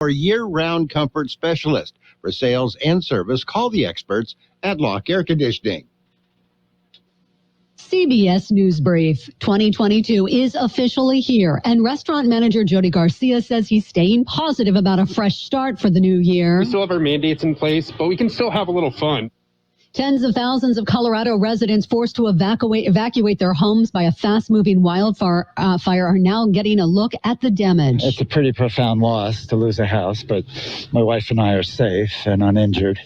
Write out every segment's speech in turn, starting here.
Or year-round comfort specialist. For sales and service, call the experts at Locke Air Conditioning. CBS News Brief. 2022 is officially here, and restaurant manager Jody Garcia says he's staying positive about a fresh start for the new year. We still have our mandates in place, but we can still have a little fun. Tens of thousands of Colorado residents forced to evacuate their homes by a fast-moving wildfire are now getting a look at the damage. It's a pretty profound loss to lose a house, but my wife and I are safe and uninjured.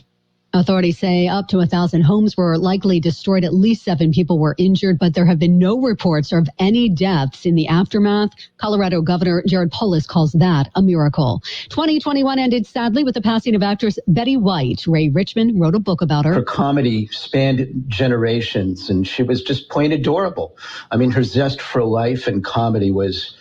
Authorities say up to 1,000 homes were likely destroyed. At least 7 people were injured, but there have been no reports of any deaths in the aftermath. Colorado Governor Jared Polis calls that a miracle. 2021 ended sadly with the passing of actress Betty White. Ray Richmond wrote a book about her. Her comedy spanned generations, and she was just plain adorable. I mean, her zest for life and comedy was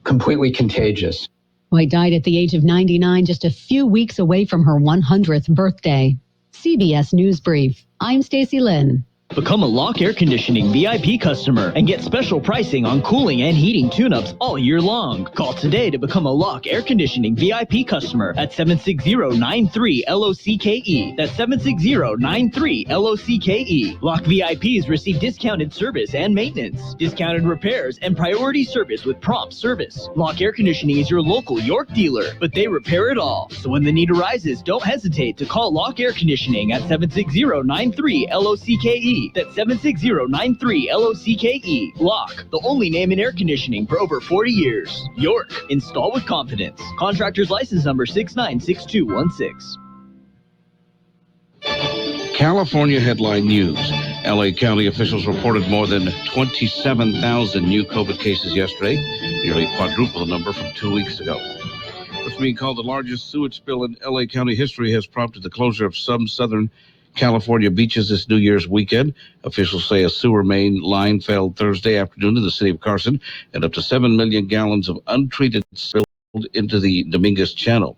completely contagious. White died at the age of 99, just a few weeks away from her 100th birthday. CBS News Brief. I'm Stacey Lynn. Become a Locke Air Conditioning VIP customer and get special pricing on cooling and heating tune-ups all year long. Call today to become a Locke Air Conditioning VIP customer at 760-93-LOCKE. That's 760-93-LOCKE. Locke VIPs receive discounted service and maintenance, discounted repairs, and priority service with prompt service. Locke Air Conditioning is your local York dealer, but they repair it all. So when the need arises, don't hesitate to call Locke Air Conditioning at 760-93-LOCKE. That's 760-93-LOCKE. Locke, the only name in air conditioning for over 40 years. York, install with confidence. Contractor's license number 696216. California headline news. LA County officials reported more than 27,000 new COVID cases yesterday, nearly quadruple the number from 2 weeks ago. What's being called the largest sewage spill in LA County history has prompted the closure of some Southern California beaches this New Year's weekend. Officials say a sewer main line failed Thursday afternoon in the city of Carson, and up to 7 million gallons of untreated spilled into the Dominguez Channel.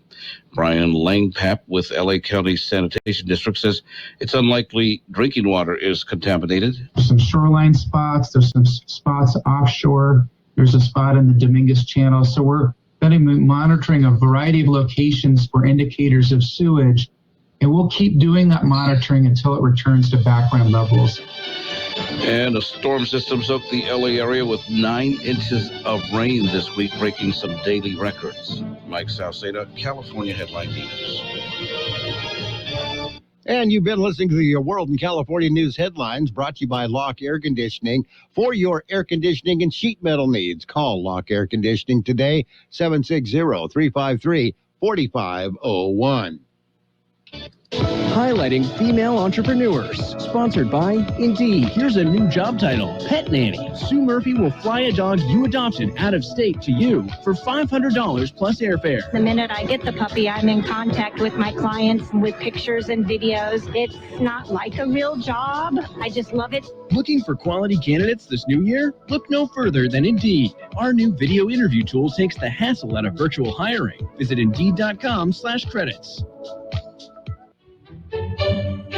Brian Langpap with LA County Sanitation District says it's unlikely drinking water is contaminated. There's some shoreline spots. There's some spots offshore. There's a spot in the Dominguez Channel. So we're going to be monitoring a variety of locations for indicators of sewage. And we'll keep doing that monitoring until it returns to background levels. And a storm system soaked the LA area with 9 inches of rain this week, breaking some daily records. Mike Sauceda, California Headline News. And you've been listening to the World in California News headlines brought to you by Locke Air Conditioning. For your air conditioning and sheet metal needs, call Locke Air Conditioning today, 760-353-4501. Highlighting female entrepreneurs. Sponsored by Indeed. Here's a new job title, Pet Nanny. Sue Murphy will fly a dog you adopted out of state to you for $500 plus airfare. The minute I get the puppy, I'm in contact with my clients with pictures and videos. It's not like a real job. I just love it. Looking for quality candidates this new year? Look no further than Indeed. Our new video interview tool takes the hassle out of virtual hiring. Visit Indeed.com/credits.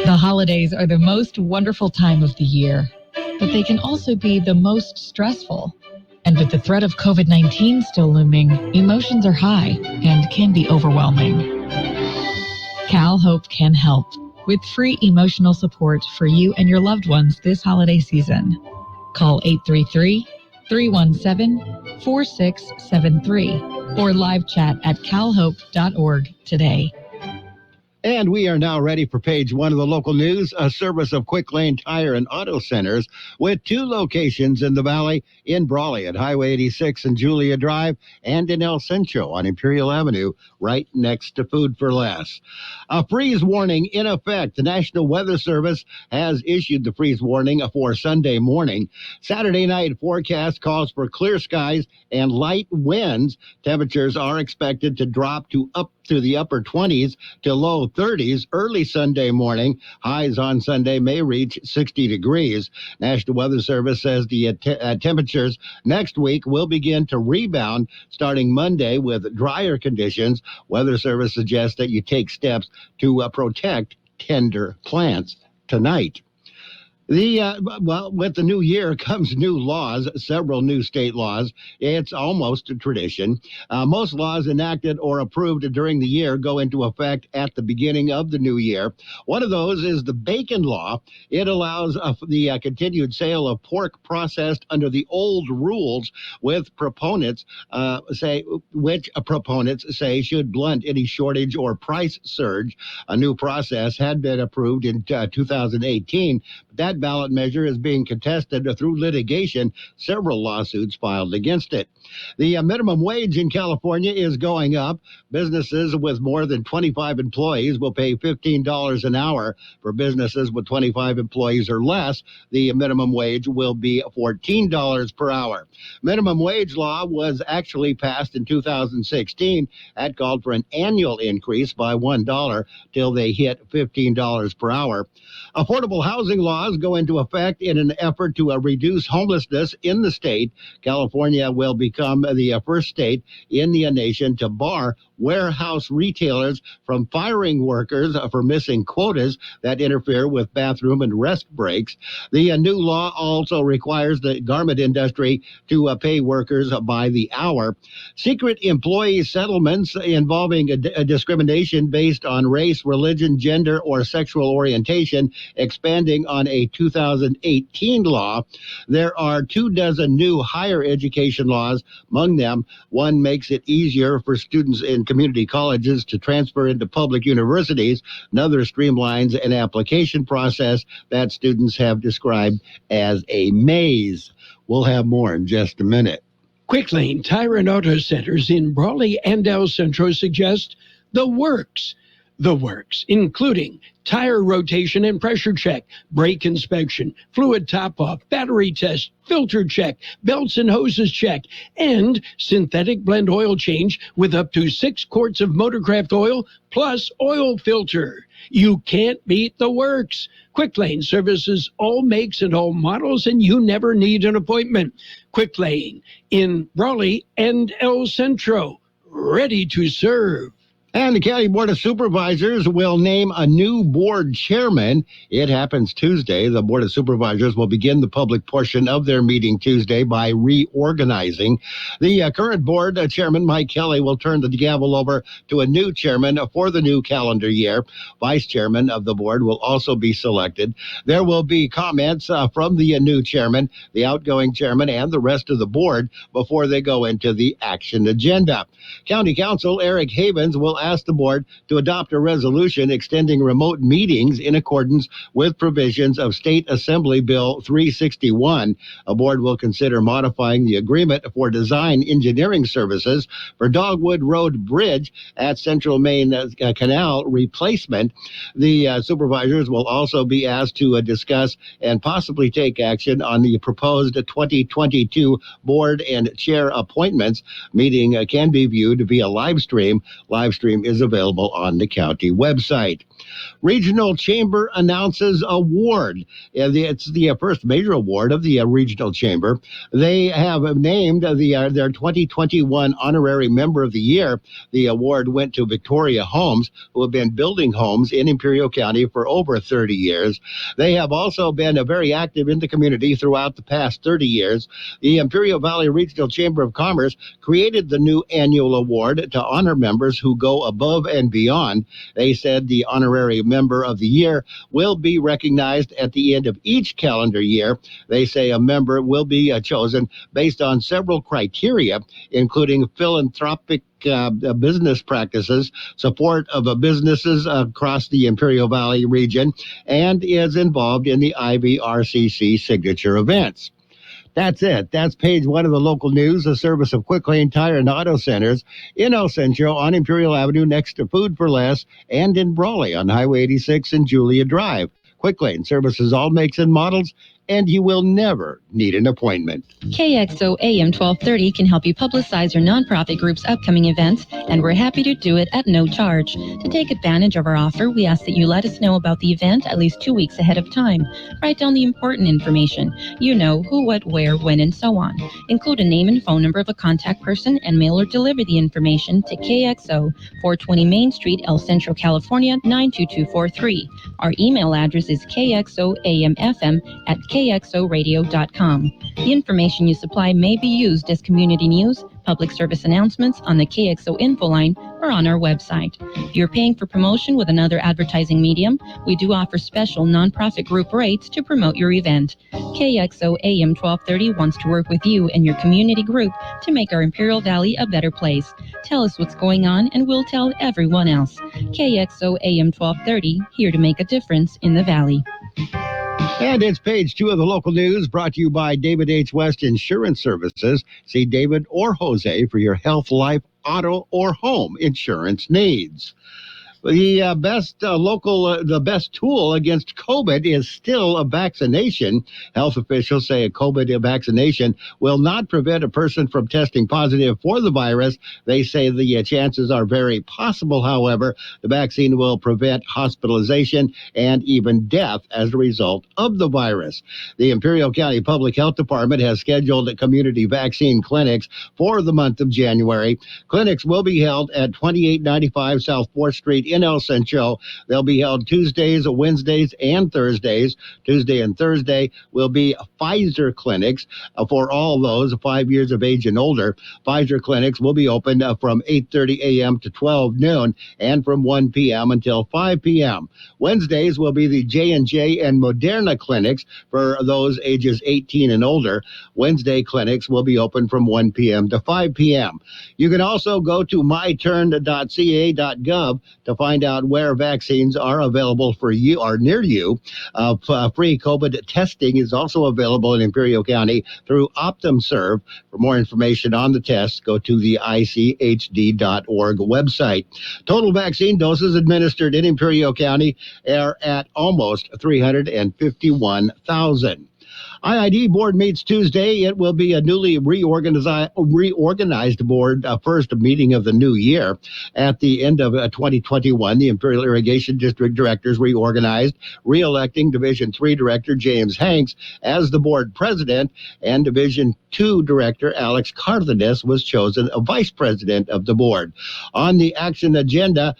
The holidays are the most wonderful time of the year, but they can also be the most stressful. And with the threat of COVID-19 still looming, emotions are high and can be overwhelming. Cal Hope can help with free emotional support for you and your loved ones this holiday season. Call 833-317-4673 or live chat at calhope.org today. And we are now ready for page 1 of the local news, a service of Quick Lane Tire and Auto Centers with 2 locations in the Valley, in Brawley at Highway 86 and Julia Drive, and in El Centro on Imperial Avenue, right next to Food for Less. A freeze warning in effect. The National Weather Service has issued the freeze warning for Sunday morning. Saturday night forecast calls for clear skies and light winds. Temperatures are expected to drop to up to the upper 20s to low 30s early Sunday morning. Highs on Sunday may reach 60 degrees. National Weather Service says the temperatures next week will begin to rebound starting Monday with drier conditions. Weather Service suggests that you take steps to protect tender plants tonight. With the new year comes new laws, several new state laws. It's almost a tradition. Most laws enacted or approved during the year go into effect at the beginning of the new year. One of those is the bacon law. It allows the continued sale of pork processed under the old rules, with proponents say should blunt any shortage or price surge. A new process had been approved in 2018. That ballot measure is being contested through litigation, several lawsuits filed against it. The minimum wage in California is going up. Businesses with more than 25 employees will pay $15 an hour. For businesses with 25 employees or less, the minimum wage will be $14 per hour. Minimum wage law was actually passed in 2016. That called for an annual increase by $1 till they hit $15 per hour. Affordable housing laws go into effect in an effort to reduce homelessness in the state. California will become the first state in the nation to bar warehouse retailers from firing workers for missing quotas that interfere with bathroom and rest breaks. The new law also requires the garment industry to pay workers by the hour. Secret employee settlements involving a discrimination based on race, religion, gender, or sexual orientation, expanding on a 2018 law. There are 24 new higher education laws. Among them, one makes it easier for students in community colleges to transfer into public universities. Another streamlines an application process that students have described as a maze. We'll have more in just a minute. Quick Lane Tire and Auto Centers in Brawley and El Centro suggest the works. The works, including tire rotation and pressure check, brake inspection, fluid top-off, battery test, filter check, belts and hoses check, and synthetic blend oil change with up to 6 quarts of Motorcraft oil plus oil filter. You can't beat the works. Quick Lane services all makes and all models, and you never need an appointment. Quick Lane in Brawley and El Centro, ready to serve. And the County Board of Supervisors will name a new board chairman. It happens Tuesday. The Board of Supervisors will begin the public portion of their meeting Tuesday by reorganizing. The current board chairman, Mike Kelly, will turn the gavel over to a new chairman for the new calendar year. Vice chairman of the board will also be selected. There will be comments from the new chairman, the outgoing chairman, and the rest of the board before they go into the action agenda. County Council Eric Havens will ask the board to adopt a resolution extending remote meetings in accordance with provisions of State Assembly Bill 361. A board will consider modifying the agreement for design engineering services for Dogwood Road Bridge at Central Main Canal replacement. The supervisors will also be asked to discuss and possibly take action on the proposed 2022 board and chair appointments. Meeting can be viewed via live stream. Live stream is available on the county website. Regional Chamber announces award. It's the first major award of the Regional Chamber. They have named their 2021 Honorary Member of the Year. The award went to Victoria Homes, who have been building homes in Imperial County for over 30 years. They have also been very active in the community throughout the past 30 years. The Imperial Valley Regional Chamber of Commerce created the new annual award to honor members who go above and beyond. They said the Honorary Member of the Year will be recognized at the end of each calendar year. They say a member will be chosen based on several criteria, including philanthropic business practices, support of businesses across the Imperial Valley region, and is involved in the IVRCC signature events. That's it. That's page 1 of the local news, a service of Quick Lane Tire and Auto Centers in El Centro on Imperial Avenue next to Food for Less, and in Brawley on Highway 86 and Julia Drive. Quick Lane services all makes and models, and you will never need an appointment. KXO AM 1230 can help you publicize your nonprofit group's upcoming events, and we're happy to do it at no charge. To take advantage of our offer, we ask that you let us know about the event at least 2 weeks ahead of time. Write down the important information. You know, who, what, where, when, and so on. Include a name and phone number of a contact person and mail or deliver the information to KXO, 420 Main Street, El Centro, California, 92243. Our email address is kxoamfm@kxoradio.com. The information you supply may be used as community news, public service announcements on the KXO info line, or on our website. If you're paying for promotion with another advertising medium, we do offer special nonprofit group rates to promote your event. KXO AM 1230 wants to work with you and your community group to make our Imperial Valley a better place. Tell us what's going on and we'll tell everyone else. KXO AM 1230, here to make a difference in the Valley. And it's page 2 of the local news, brought to you by David H. West Insurance Services. See David or Jose for your health, life, auto, or home insurance needs. The best tool against COVID is still a vaccination. Health officials say a COVID vaccination will not prevent a person from testing positive for the virus. They say the chances are very possible, however. The vaccine will prevent hospitalization and even death as a result of the virus. The Imperial County Public Health Department has scheduled community vaccine clinics for the month of January. Clinics will be held at 2895 South 4th Street in El Centro. They'll be held Tuesdays, Wednesdays, and Thursdays. Tuesday and Thursday will be Pfizer clinics for all those 5 years of age and older. Pfizer clinics will be open from 8:30 a.m. to 12 noon and from 1 p.m. until 5 p.m. Wednesdays will be the J&J and Moderna clinics for those ages 18 and older. Wednesday clinics will be open from 1 p.m. to 5 p.m. You can also go to myturn.ca.gov to find out where vaccines are available for you or near you. Free COVID testing is also available in Imperial County through OptumServe. For more information on the tests, go to the ICHD.org website. Total vaccine doses administered in Imperial County are at almost 351,000. IID board meets Tuesday. It will be a newly reorganized board, first meeting of the new year. At the end of 2021, the Imperial Irrigation District directors reorganized, re-electing Division 3 Director James Hanks as the board president, and Division 2 Director Alex Cardenas was chosen a vice president of the board. On the action agenda,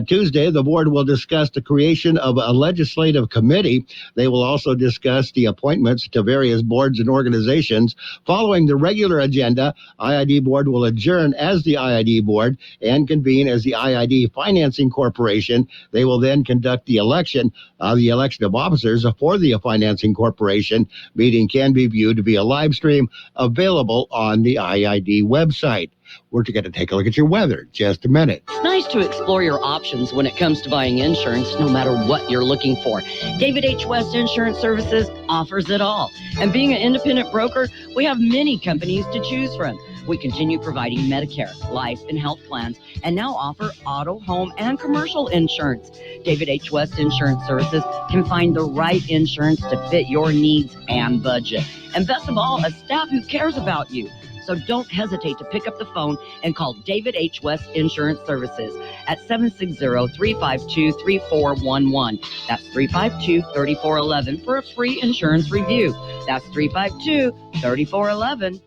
Tuesday, the board will discuss the creation of a legislative committee. They will also discuss the appointments to various boards and organizations. Following the regular agenda, IID board will adjourn as the IID board and convene as the IID Financing Corporation. They will then conduct the election of officers for the Financing Corporation. Meeting can be viewed via live stream available on the IID website. We're going to take a look at your weather just a minute. It's nice to explore your options when it comes to buying insurance, no matter what you're looking for. David H. West Insurance Services offers it all. And being an independent broker, we have many companies to choose from. We continue providing Medicare, life, and health plans, and now offer auto, home, and commercial insurance. David H. West Insurance Services can find the right insurance to fit your needs and budget. And best of all, a staff who cares about you. So don't hesitate to pick up the phone and call David H. West Insurance Services at 760-352-3411. That's 352-3411 for a free insurance review. That's 352-3411.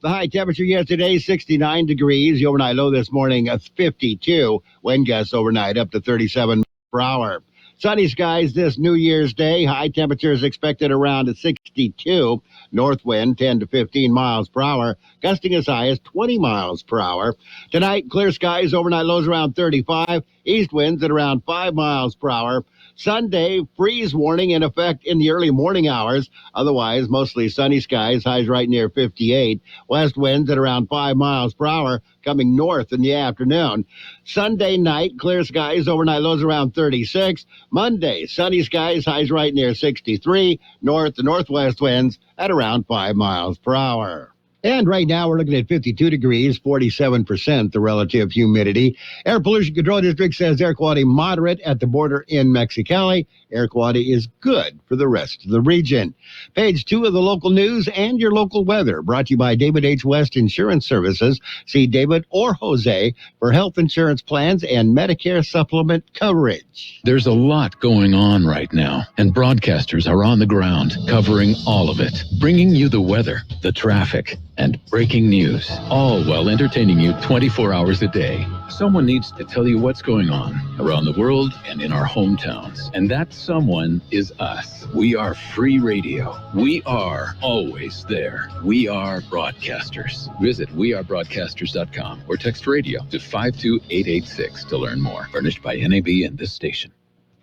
The high temperature yesterday, 69 degrees. The overnight low this morning, 52. Wind gusts overnight up to 37 per hour. Sunny skies this New Year's Day. High temperatures expected around 62. North wind 10 to 15 miles per hour. Gusting as high as 20 miles per hour. Tonight, clear skies. Overnight lows around 35. East winds at around 5 miles per hour. Sunday, freeze warning in effect in the early morning hours. Otherwise, mostly sunny skies. Highs right near 58. West winds at around 5 miles per hour. Coming north in the afternoon. Sunday night, clear skies. Overnight lows around 36. Monday, sunny skies. Highs right near 63. North to northwest winds at around 5 miles per hour. And right now we're looking at 52 degrees, 47% the relative humidity. Air Pollution Control District says air quality moderate at the border in Mexicali. Air quality is good for the rest of the region. Page 2 of the local news and your local weather, brought to you by David H. West Insurance Services. See David or Jose for health insurance plans and Medicare supplement coverage. There's a lot going on right now, and broadcasters are on the ground covering all of it, bringing you the weather, the traffic, and breaking news, all while entertaining you 24 hours a day. Someone needs to tell you what's going on around the world and in our hometowns. And that someone is us. We are free radio. We are always there. We are broadcasters. Visit wearebroadcasters.com or text radio to 52886 to learn more. Furnished by NAB and this station.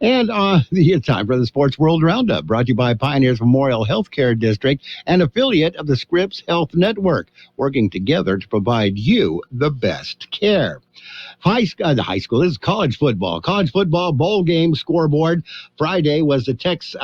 And the time for the Sports World Roundup, brought to you by Pioneers Memorial Healthcare District, an affiliate of the Scripps Health Network, working together to provide you the best care. The high school is college football. College football bowl game scoreboard. Friday was the Tax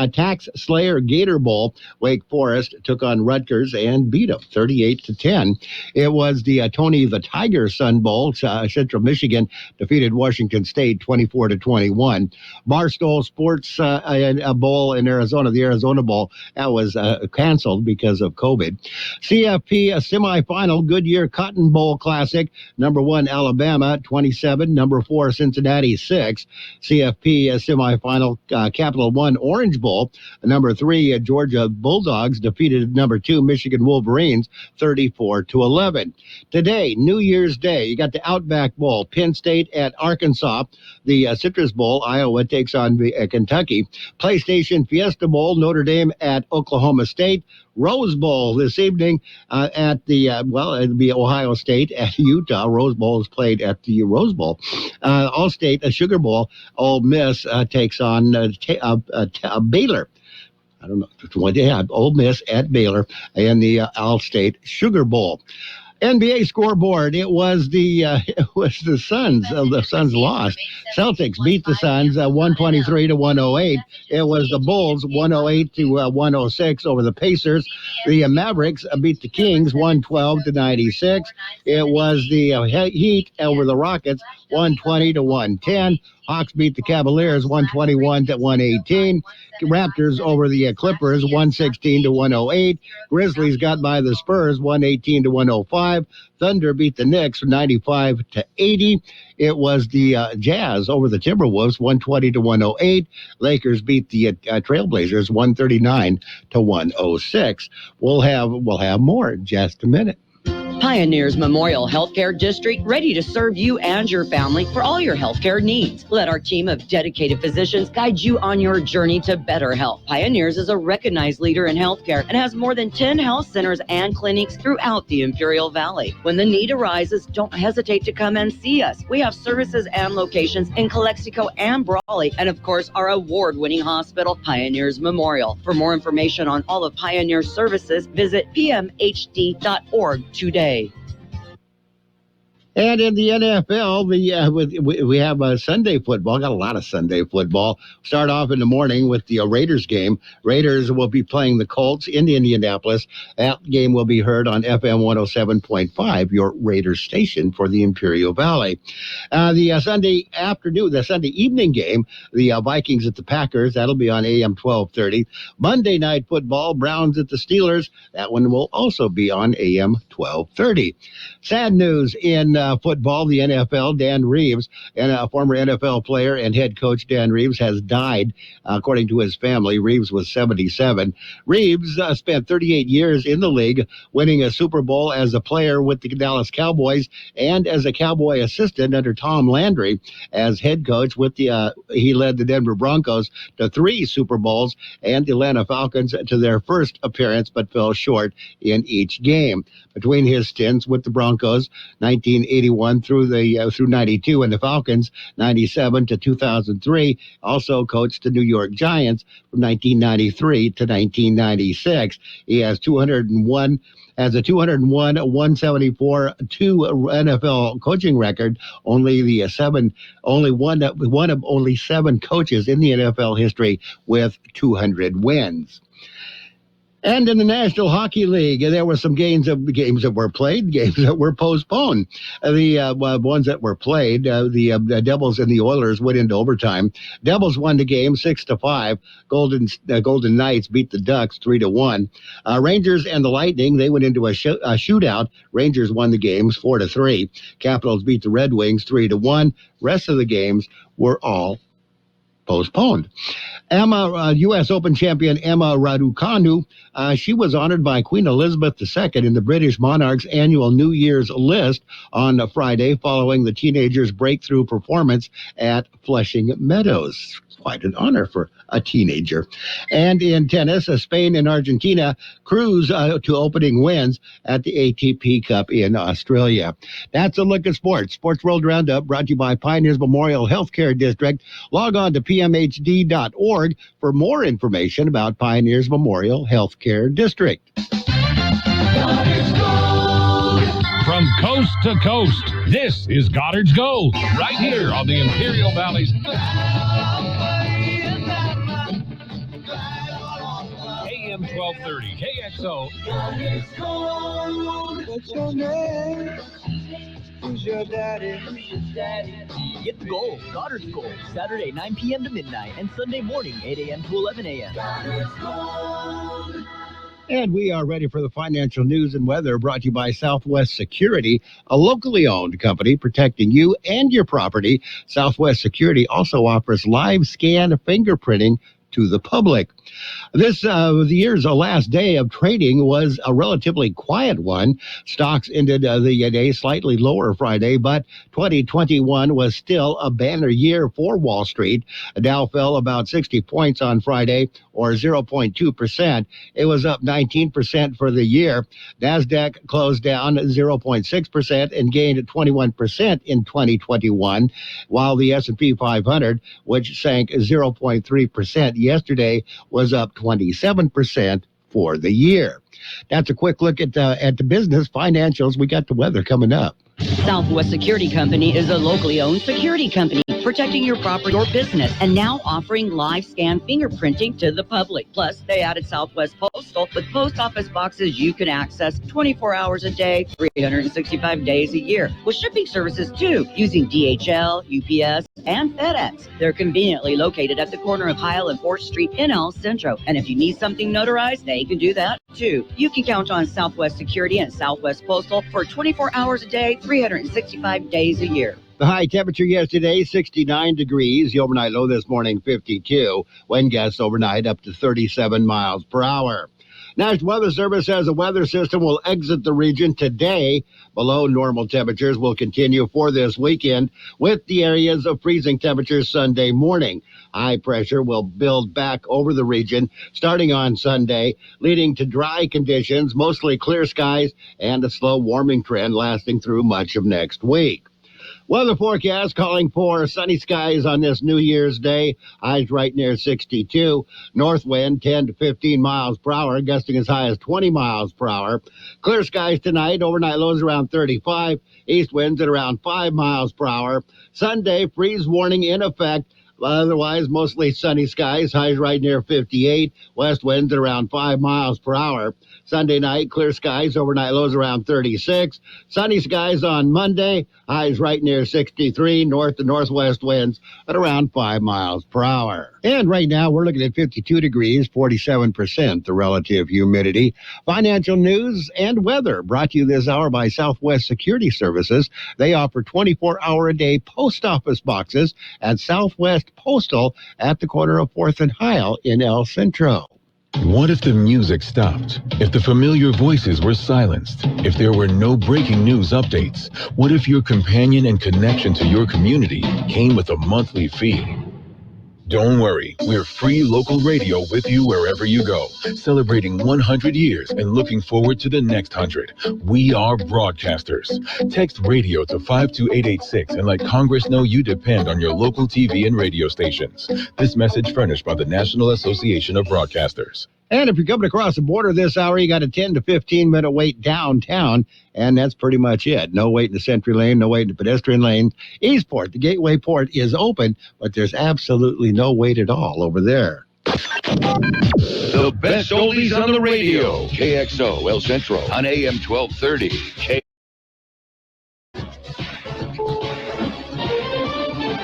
Slayer Gator Bowl. Wake Forest took on Rutgers and beat them 38-10. It was the Tony the Tiger Sun Bowl. Central Michigan defeated Washington State 24-21. Barstool Sports Bowl in Arizona, the Arizona Bowl, that was canceled because of COVID. CFP semifinal Goodyear Cotton Bowl Classic. Number 1 Alabama 27, number 4 Cincinnati 6. CFP semifinal Capital One Orange Bowl. Number 3 Georgia Bulldogs defeated number 2 Michigan Wolverines 34-11. Today, New Year's Day, you got the Outback Bowl, Penn State at Arkansas. The Citrus Bowl, Iowa takes on Kentucky. PlayStation Fiesta Bowl, Notre Dame at Oklahoma State. Rose Bowl this evening at the, it'll be Ohio State at Utah. Rose Bowl is played at the Rose Bowl. All-State, Sugar Bowl, Ole Miss takes on Baylor. I don't know what they have. Ole Miss at Baylor in the All-State Sugar Bowl. NBA scoreboard. It was the Suns. The Suns lost. Celtics beat the Suns 123-108. It was the Bulls 108-106 over the Pacers. The Mavericks beat the Kings 112-96. It was the Heat over the Rockets 120-110. Hawks beat the Cavaliers 121-118. Raptors over the Clippers 116-108. Grizzlies got by the Spurs 118-105. Thunder beat the Knicks 95-80. It was the Jazz over the Timberwolves 120-108. Lakers beat the Trailblazers 139-106. We'll have more in just a minute. Pioneers Memorial Healthcare District, ready to serve you and your family for all your healthcare needs. Let our team of dedicated physicians guide you on your journey to better health. Pioneers is a recognized leader in healthcare and has more than 10 health centers and clinics throughout the Imperial Valley. When the need arises, don't hesitate to come and see us. We have services and locations in Calexico and Brawley, and of course, our award-winning hospital, Pioneers Memorial. For more information on all of Pioneer's services, visit pmhd.org today. And in the NFL, we have Sunday football. Got a lot of Sunday football. Start off in the morning with the Raiders game. Raiders will be playing the Colts in Indianapolis. That game will be heard on FM 107.5, your Raiders station for the Imperial Valley. The Sunday evening game, the Vikings at the Packers. That'll be on AM 1230. Monday night football, Browns at the Steelers. That one will also be on AM 1230. Sad news in football, the NFL, Dan Reeves, and a former NFL player and head coach Dan Reeves has died, according to his family. Reeves was 77. Reeves spent 38 years in the league, winning a Super Bowl as a player with the Dallas Cowboys and as a Cowboy assistant under Tom Landry. As head coach, he led the Denver Broncos to 3 Super Bowls and the Atlanta Falcons to their first appearance, but fell short in each game. Between his stints with the Broncos, 1981 through 92, and the Falcons, 97 to 2003, also coached the New York Giants from 1993 to 1996. He has 201. Has a 201, 174, 2 NFL coaching record. One of only 7 coaches in the NFL history with 200 wins. And in the National Hockey League, there were some games that were played, games that were postponed. The ones that were played, the Devils and the Oilers went into overtime. Devils won the game 6-5. Golden Knights beat the Ducks 3-1. Rangers and the Lightning, they went into a shootout. Rangers won the games 4-3. Capitals beat the Red Wings 3-1. Rest of the games were all postponed. U.S. Open champion Emma Raducanu, she was honored by Queen Elizabeth II in the British monarch's annual New Year's list on Friday following the teenager's breakthrough performance at Flushing Meadows. Quite an honor for a teenager. And in tennis, Spain and Argentina cruise to opening wins at the ATP Cup in Australia. That's a look at sports. Sports World Roundup brought to you by Pioneers Memorial Healthcare District. Log on to pmhd.org for more information about Pioneers Memorial Healthcare District. From coast to coast, this is Goddard's Gold, right here on the Imperial Valley's AM 1230 KXO. Goddard's Gold. What's your name? Who's your daddy? Get the gold, Goddard's Gold, Saturday 9 p.m. to midnight and Sunday morning 8 a.m. to 11 a.m. Goddard's Gold. And we are ready for the financial news and weather brought to you by Southwest Security, a locally owned company protecting you and your property. Southwest Security also offers live scan fingerprinting to the public. This the year's last day of trading was a relatively quiet one. Stocks ended the day slightly lower Friday, but 2021 was still a banner year for Wall Street. Dow fell about 60 points on Friday, or 0.2%. It was up 19% for the year. NASDAQ closed down 0.6% and gained 21% in 2021, while the S&P 500, which sank 0.3% yesterday, was up 27% for the year. That's a quick look at the business financials. We got the weather coming up. Southwest Security Company is a locally owned security company protecting your property or business and now offering live scan fingerprinting to the public. Plus, they added Southwest Postal with post office boxes you can access 24 hours a day, 365 days a year, with shipping services too, using DHL, UPS, and FedEx. They're conveniently located at the corner of Heil and 4th Street in El Centro. And if you need something notarized, they can do that too. You can count on Southwest Security and Southwest Postal for 24 hours a day, 365 days a year. The high temperature yesterday, 69 degrees. The overnight low this morning, 52. Wind gusts overnight up to 37 miles per hour. National Weather Service says the weather system will exit the region today. Below normal temperatures will continue for this weekend, with the areas of freezing temperatures Sunday morning. High pressure will build back over the region starting on Sunday, leading to dry conditions, mostly clear skies, and a slow warming trend lasting through much of next week. Weather forecast calling for sunny skies on this New Year's Day. Highs right near 62. North wind 10 to 15 miles per hour, gusting as high as 20 miles per hour. Clear skies tonight. Overnight lows around 35. East winds at around 5 miles per hour. Sunday, freeze warning in effect. Otherwise, mostly sunny skies. Highs right near 58. West winds at around 5 miles per hour. Sunday night, clear skies. Overnight lows around 36. Sunny skies on Monday. Highs right near 63. North to northwest winds at around 5 miles per hour. And right now, we're looking at 52 degrees, 47% the relative humidity. Financial news and weather brought to you this hour by Southwest Security Services. They offer 24-hour-a-day post office boxes at Southwest Postal at the corner of 4th and Heil in El Centro. What if the music stopped? If the familiar voices were silenced? If there were no breaking news updates? What if your companion and connection to your community came with a monthly fee? Don't worry, we're free local radio with you wherever you go, celebrating 100 years and looking forward to the next 100. We are broadcasters. Text radio to 52886 and let Congress know you depend on your local TV and radio stations. This message furnished by the National Association of Broadcasters. And if you're coming across the border this hour, you got a 10 to 15 minute wait downtown, and that's pretty much it. No wait in the Century Lane, no wait in the pedestrian lane. Eastport, the Gateway Port, is open, but there's absolutely no wait at all over there. The best oldies on the radio. KXO El Centro on AM 1230.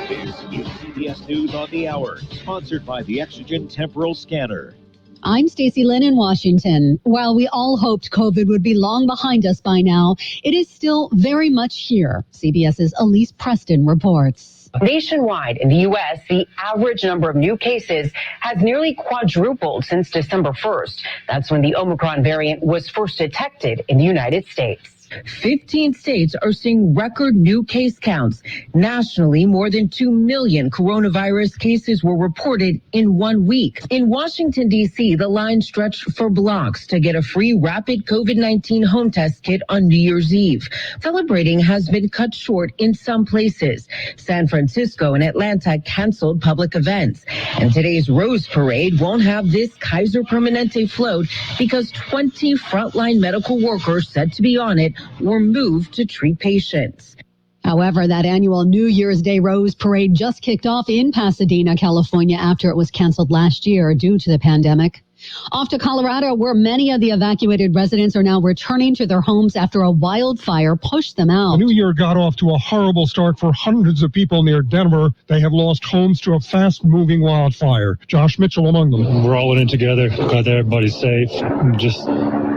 This is CBS News on the Hour, sponsored by the Exogen Temporal Scanner. I'm Stacey Lynn in Washington. While we all hoped COVID would be long behind us by now, it is still very much here. CBS's Elise Preston reports. Nationwide in the U.S., the average number of new cases has nearly quadrupled since December 1st. That's when the Omicron variant was first detected in the United States. 15 states are seeing record new case counts. Nationally, more than 2 million coronavirus cases were reported in 1 week. In Washington, D.C., the line stretched for blocks to get a free rapid COVID-19 home test kit on New Year's Eve. Celebrating has been cut short in some places. San Francisco and Atlanta canceled public events. And today's Rose Parade won't have this Kaiser Permanente float because 20 frontline medical workers said to be on it were moved to treat patients. However, that annual New Year's Day Rose Parade just kicked off in Pasadena, California, after it was canceled last year due to the pandemic. Off to Colorado, where many of the evacuated residents are now returning to their homes after a wildfire pushed them out. The new year got off to a horrible start for hundreds of people near Denver. They have lost homes to a fast-moving wildfire. Josh Mitchell among them. We're all in it together. Glad everybody's safe.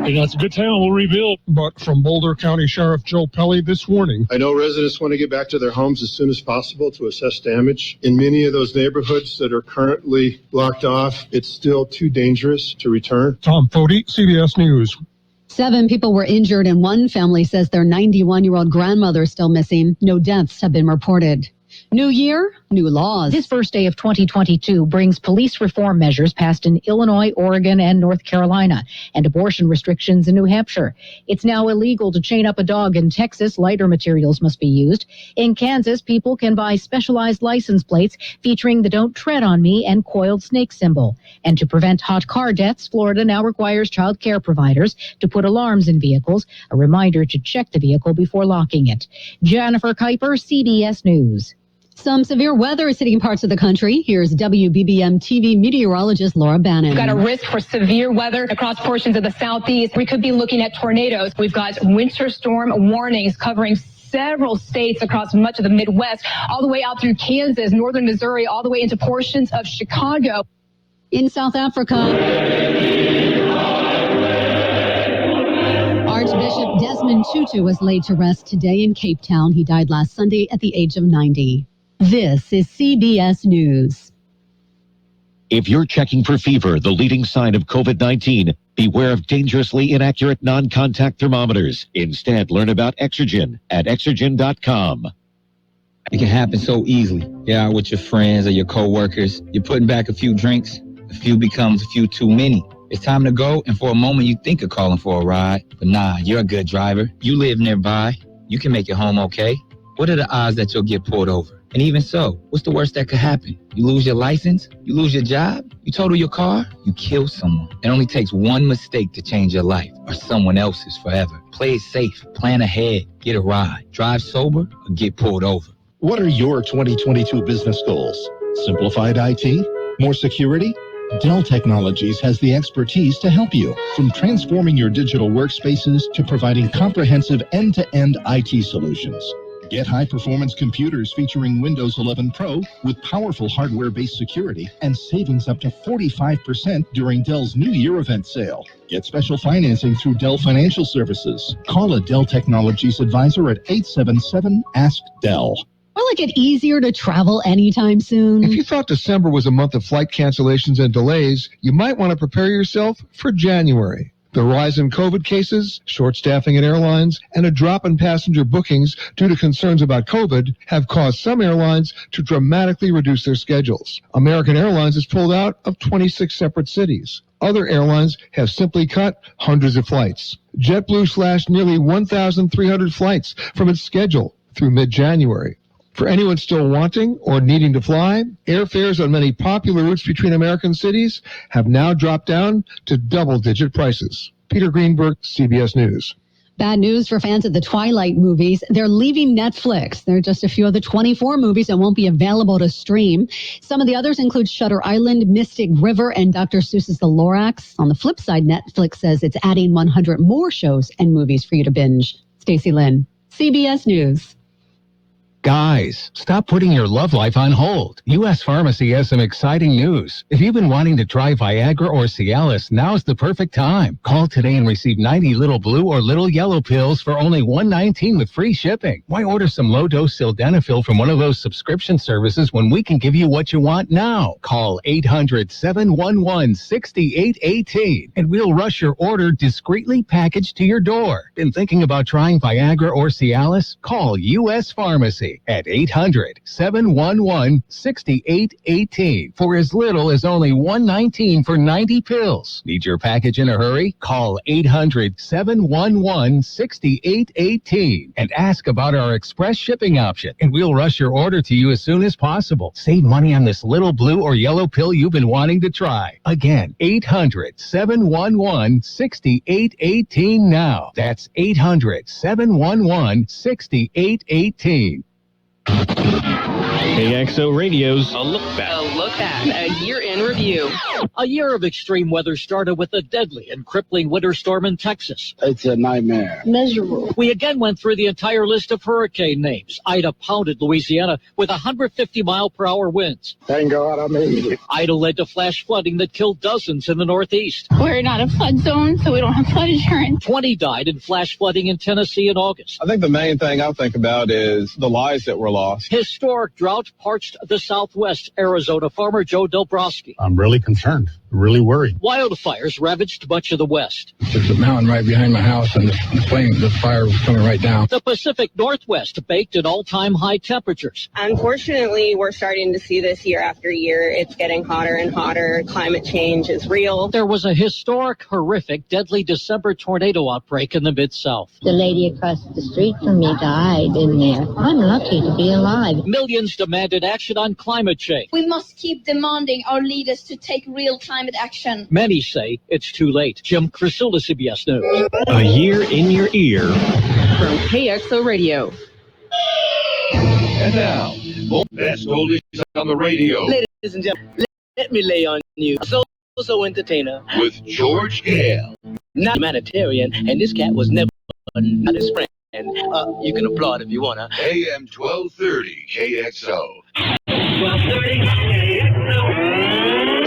It's a good town. We'll rebuild. But from Boulder County Sheriff Joe Pelley this warning. I know residents want to get back to their homes as soon as possible to assess damage. In many of those neighborhoods that are currently blocked off, it's still too dangerous to return. Tom Foti, CBS News. 7 people were injured, and one family says their 91-year-old grandmother is still missing. No deaths have been reported. New year, new laws. This first day of 2022 brings police reform measures passed in Illinois, Oregon, and North Carolina, and abortion restrictions in New Hampshire. It's now illegal to chain up a dog in Texas. Lighter materials must be used. In Kansas, people can buy specialized license plates featuring the Don't Tread on Me and coiled snake symbol. And to prevent hot car deaths, Florida now requires child care providers to put alarms in vehicles, a reminder to check the vehicle before locking it. Jennifer Kuiper, CBS News. Some severe weather is hitting parts of the country. Here's WBBM TV meteorologist Laura Bannon. We've got a risk for severe weather across portions of the southeast. We could be looking at tornadoes. We've got winter storm warnings covering several states across much of the Midwest, all the way out through Kansas, northern Missouri, all the way into portions of Chicago. In South Africa, Archbishop Desmond Tutu was laid to rest today in Cape Town. He died last Sunday at the age of 90. This is CBS News. If you're checking for fever, the leading sign of COVID-19, beware of dangerously inaccurate non-contact thermometers. Instead, learn about Exogen at Exogen.com. It can happen so easily. You're out with your friends or your co-workers. You're putting back a few drinks. A few becomes a few too many. It's time to go, and for a moment you think of calling for a ride. But nah, you're a good driver. You live nearby. You can make it home okay. What are the odds that you'll get pulled over? And even so, what's the worst that could happen? You lose your license? You lose your job? You total your car? You kill someone. It only takes one mistake to change your life or someone else's forever. Play it safe. Plan ahead. Get a ride. Drive sober or get pulled over. What are your 2022 business goals? Simplified IT? More security? Dell Technologies has the expertise to help you. From transforming your digital workspaces to providing comprehensive end-to-end IT solutions. Get high-performance computers featuring Windows 11 Pro with powerful hardware-based security and savings up to 45% during Dell's New Year event sale. Get special financing through Dell Financial Services. Call a Dell Technologies advisor at 877-ASK-DELL. Will it get easier to travel anytime soon? If you thought December was a month of flight cancellations and delays, you might want to prepare yourself for January. The rise in COVID cases, short staffing at airlines, and a drop in passenger bookings due to concerns about COVID have caused some airlines to dramatically reduce their schedules. American Airlines has pulled out of 26 separate cities. Other airlines have simply cut hundreds of flights. JetBlue slashed nearly 1,300 flights from its schedule through mid-January. For anyone still wanting or needing to fly, airfares on many popular routes between American cities have now dropped down to double-digit prices. Peter Greenberg, CBS News. Bad news for fans of the Twilight movies. They're leaving Netflix. There are just a few of the 24 movies that won't be available to stream. Some of the others include Shutter Island, Mystic River, and Dr. Seuss's The Lorax. On the flip side, Netflix says it's adding 100 more shows and movies for you to binge. Stacey Lynn, CBS News. Guys, stop putting your love life on hold. U.S. Pharmacy has some exciting news. If you've been wanting to try Viagra or Cialis, now's the perfect time. Call today and receive 90 little blue or little yellow pills for only $119 with free shipping. Why order some low-dose sildenafil from one of those subscription services when we can give you what you want now? Call 800-711-6818 and we'll rush your order discreetly packaged to your door. Been thinking about trying Viagra or Cialis? Call U.S. Pharmacy at 800-711-6818 for as little as only $119 for 90 pills. Need your package in a hurry? Call 800-711-6818 and ask about our express shipping option, and we'll rush your order to you as soon as possible. Save money on this little blue or yellow pill you've been wanting to try. Again, 800-711-6818 now. That's 800-711-6818. Kxo Radio's A Look Back. A look back, a year in review. A year of extreme weather started with a deadly and crippling winter storm in Texas. It's a nightmare. Miserable. We again went through the entire list of hurricane names. Ida pounded Louisiana with 150-mile-per-hour winds. Thank God I made it. Ida led to flash flooding that killed dozens in the Northeast. We're not a flood zone, so we don't have flood insurance. 20 died in flash flooding in Tennessee in August. I think the main thing I think about is the lives that were lost. Historic drought parched the Southwest. Arizona farmer Joe Delbrosky. I'm really concerned, really worried. Wildfires ravaged much of the West. There's a mountain right behind my house, and the fire was coming right down. The Pacific Northwest baked at all-time high temperatures. Unfortunately, we're starting to see this year after year. It's getting hotter and hotter. Climate change is real. There was a historic, horrific, deadly December tornado outbreak in the Mid-South. The lady across the street from me died in there. I'm lucky to be alive. Millions demanded action on climate change. We must keep demanding our leaders to take real climate action. Many say it's too late. Jim Crisula, CBS News. A year in your ear. From KXO Radio. And now, best oldies on the radio. Ladies and gentlemen, let me lay on you. So entertainer. With George Gale. Not humanitarian, and this cat was never not his friend. You can applaud if you wanna. AM 1230 KXO. 1230 KXO.